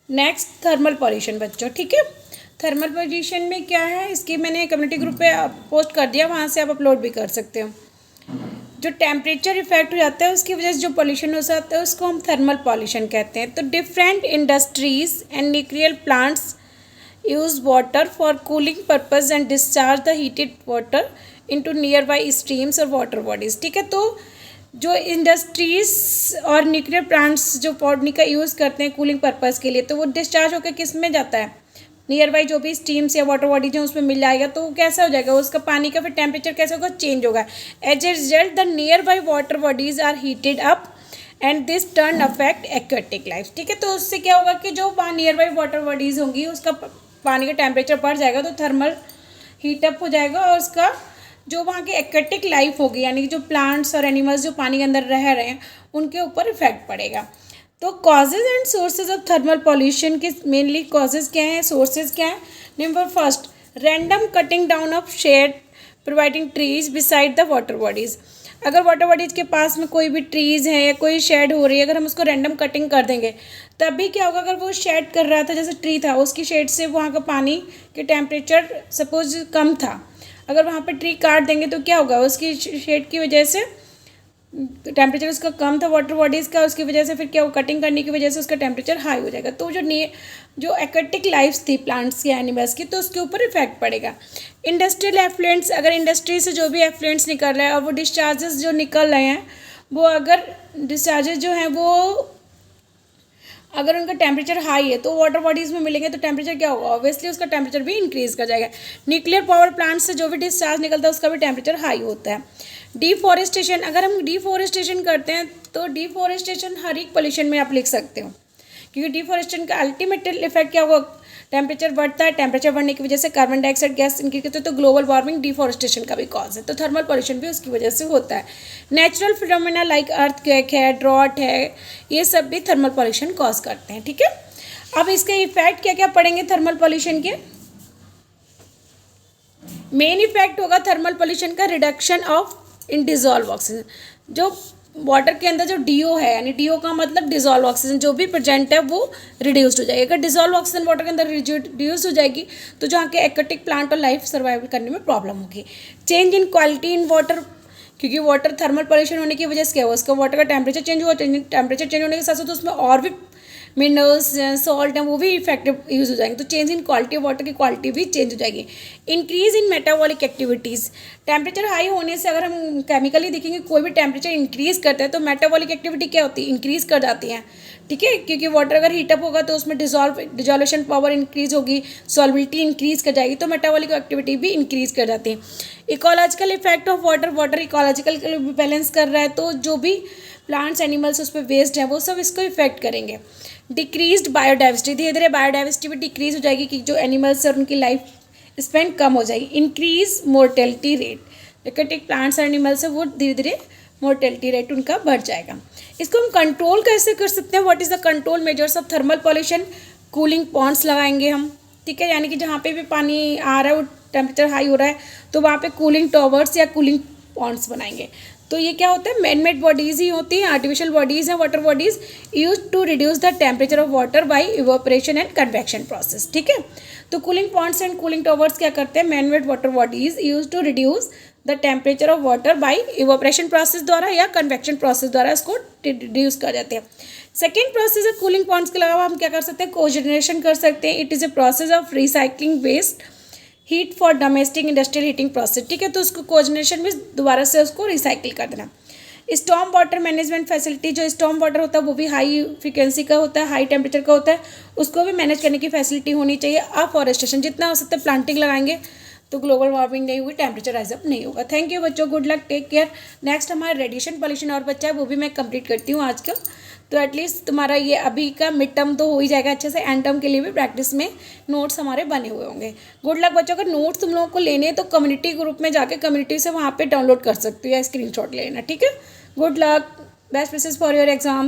Next thermal pollution बच्चों, ठीक है। थर्मल पॉल्यूशन में क्या है, इसकी मैंने कम्युनिटी ग्रुप पे पोस्ट कर दिया, वहाँ से आप अपलोड भी कर सकते हो। जो टेम्परेचर इफेक्ट हो जाता है उसकी वजह से जो पॉल्यूशन हो जाता है उसको हम थर्मल पॉल्यूशन कहते हैं। तो different industries and nuclear plants use water for cooling purpose and discharge the heated water into near by streams और वाटर बॉडीज, ठीक है। तो जो इंडस्ट्रीज और न्यूक्लियर प्लांट्स जो पानी का यूज़ करते हैं कूलिंग पर्पज़ के लिए, तो वो डिस्चार्ज होकर किस में जाता है, नियर बाई जो भी स्टीम्स या वाटर बॉडीज हैं उसमें मिल जाएगा। तो वो कैसा हो जाएगा, उसका पानी का फिर टेम्परेचर कैसा होगा, चेंज होगा। As a result the nearby water bodies are heated up and this turn affect aquatic life, ठीक है। तो उससे क्या होगा कि जो नियर बाई वाटर बॉडीज होंगी उसका पानी का टेम्परेचर बढ़ जाएगा, तो थर्मल हीटअप हो जाएगा और उसका जो वहाँ की एक्वेटिक लाइफ होगी, यानी कि जो प्लांट्स और एनिमल्स जो पानी के अंदर रह रहे हैं उनके ऊपर इफेक्ट पड़ेगा। तो causes and sources of thermal pollution के मेनली कॉजेज क्या हैं, सोर्सेज क्या हैं। Number first, random cutting down of shade providing trees beside the water bodies. अगर वाटर बॉडीज़ के पास में कोई भी ट्रीज़ हैं या कोई शेड हो रही है, अगर हम उसको रैंडम कटिंग कर देंगे तब भी क्या होगा, अगर वो शेड कर रहा था, जैसे ट्री था, उसकी शेड से वहाँ का पानी के टेम्परेचर सपोज कम था, अगर वहाँ पे ट्री काट देंगे तो क्या होगा, उसकी शेड की वजह से टेम्परेचर उसका कम था वाटर बॉडीज़ का, उसकी वजह से फिर क्या हो, कटिंग करने की वजह से उसका टेम्परेचर हाई हो जाएगा। तो जो एक्वेटिक लाइफ्स थी प्लांट्स की, एनिमल्स की, तो उसके ऊपर इफेक्ट पड़ेगा। इंडस्ट्रियल एफ्लुएंट्स, अगर इंडस्ट्री से जो भी एफ्लुएंट्स निकल रहे हैं और वो डिस्चार्जेस जो निकल रहे हैं, वो अगर डिस्चार्जेस जो हैं वो अगर उनका टेम्परेचर हाई है तो वाटर बॉडीज़ में मिलेंगे तो टेम्परेचर क्या होगा, ऑब्वियसली उसका टेम्परेचर भी इंक्रीज़ कर जाएगा। न्यूक्लियर पावर प्लांट से जो भी डिस्चार्ज निकलता है उसका भी टेम्परेचर हाई होता है। डिफॉरेस्टेशन, अगर हम डिफॉरेस्टेशन करते हैं तो डिफॉरेस्टेशन हर एक पोल्यूशन में आप लिख सकते हो, क्योंकि डिफॉरेस्टेशन का अल्टीमेट इफेक्ट क्या होगा, टेम्परेचर बढ़ता है, टेम्परेचर बढ़ने की वजह से कार्बन डाइऑक्साइड गैस इनक्रीज होती है, तो ग्लोबल वार्मिंग डिफॉरेस्टेशन का भी कॉज है। तो थर्मल पॉल्यूशन भी उसकी वजह से होता है। नेचुरल फिनोमेना लाइक अर्थक्वेक है, ड्रॉट है, ये सब भी थर्मल पॉल्यूशन कॉज करते हैं, ठीक है। अब इसके इफेक्ट क्या क्या पड़ेंगे थर्मल पॉल्यूशन के। मेन इफेक्ट होगा थर्मल पॉल्यूशन का reduction of in dissolve oxygen. जो वाटर के अंदर जो डीओ है, यानी डीओ का मतलब डिजॉल्व ऑक्सीजन जो भी प्रेजेंट है वो रिड्यूस्ड हो जाएगी। अगर डिजॉल्व ऑक्सीजन वाटर के अंदर रिड्यूस हो जाएगी तो जहाँ के एक्वेटिक प्लांट और लाइफ सर्वाइव करने में प्रॉब्लम होगी। Change in quality in water, क्योंकि वाटर थर्मल पॉल्यूशन होने की वजह से क्या हुआ, उसका वाटर का टेम्परेचर चेंज हुआ, टेम्परेचर चेंज होने के साथ साथ उसमें और भी मिनरल्स सॉल्ट हैं वो भी इफेक्टिव यूज़ हो जाएंगे, तो change in quality of water की क्वालिटी भी चेंज हो जाएगी। Increase in metabolic activities, temperature high होने से अगर हम केमिकली देखेंगे कोई भी टेम्परेचर इंक्रीज़ करता है तो मेटाबॉलिक एक्टिविटी क्या होती है, इंक्रीज़ कर जाती हैं, ठीक है। क्योंकि वाटर अगर हीटअप होगा तो उसमें डिजोल्यूशन पावर इंक्रीज़ होगी, सॉल्बिलिटी इंक्रीज़ कर जाएगी, तो मेटाबॉलिक एक्टिविटी भी इंक्रीज़ कर जाती है। Ecological effect of water, water ecological balance कर रहा है, तो जो भी प्लांट्स एनिमल्स उस पर वेस्ट हैं वो सब इसको इफेक्ट करेंगे। डिक्रीज्ड बायोडाइवर्सिटी, धीरे धीरे बायोडाइवर्सिटी भी डिक्रीज हो जाएगी कि जो एनिमल्स और उनकी लाइफ स्पेन कम हो जाएगी। Increase mortality rate, aquatic plants और एनिमल्स है वो धीरे धीरे मोर्टेलिटी रेट उनका बढ़ जाएगा। इसको हम कंट्रोल कैसे कर सकते हैं, what is the control measures of thermal pollution. Cooling ponds लगाएंगे हम, ठीक है, यानी कि जहाँ पे भी पानी आ रहा है वो टेम्परेचर हाई हो रहा है तो वहाँ पे कूलिंग टॉवर्स या कूलिंग पॉन्ड्स बनाएंगे। तो ये क्या होता है, मैन मेड बॉडीज़ ही होती हैं, आर्टिफिशियल बॉडीज़ हैं water bodies, use to reduce the temperature of water by evaporation and convection process, ठीक है। तो cooling ponds and cooling towers क्या करते हैं, man made water bodies use to reduce the temperature of water by evaporation process द्वारा या convection process द्वारा इसको रिड्यूस कर जाते हैं। सेकेंड प्रोसेस है कूलिंग पॉन्ड्स के अलावा हम क्या कर सकते हैं, कोजनरेशन कर सकते हैं। It is a process of recycling waste heat for domestic industrial heating process, ठीक है। तो उसको कोजनरेशन में दोबारा से उसको रिसाइकिल कर देना। स्टॉर्म वाटर मैनेजमेंट फैसिलिटी, जो स्टॉर्म वाटर होता है वो भी हाई फ्रिक्वेंसी का होता है, हाई टेम्परेचर का होता है, उसको भी मैनेज करने की फैसिलिटी होनी चाहिए। अफॉरेस्टेशन, जितना हो सकता है प्लांटिंग लगाएंगे तो ग्लोबल वार्मिंग नहीं होगी, टेम्परेचर राइज अप नहीं होगा। थैंक यू बच्चों, good luck, take care. Next हमारा रेडिएशन पॉल्यूशन और बच्चा है वो भी मैं कंप्लीट करती हूँ आज का, तो एटलीस्ट तुम्हारा ये अभी का मिड टर्म तो हो ही जाएगा अच्छे से, एंड टर्म के लिए भी प्रैक्टिस में नोट्स हमारे बने हुए होंगे। गुड लक बच्चों, अगर नोट्स तुम लोगों को लेने हैं तो कम्युनिटी ग्रुप में जाके कम्युनिटी से वहाँ पे डाउनलोड कर सकते हो या स्क्रीनशॉट लेना, ठीक है। Good luck, best wishes for your exam.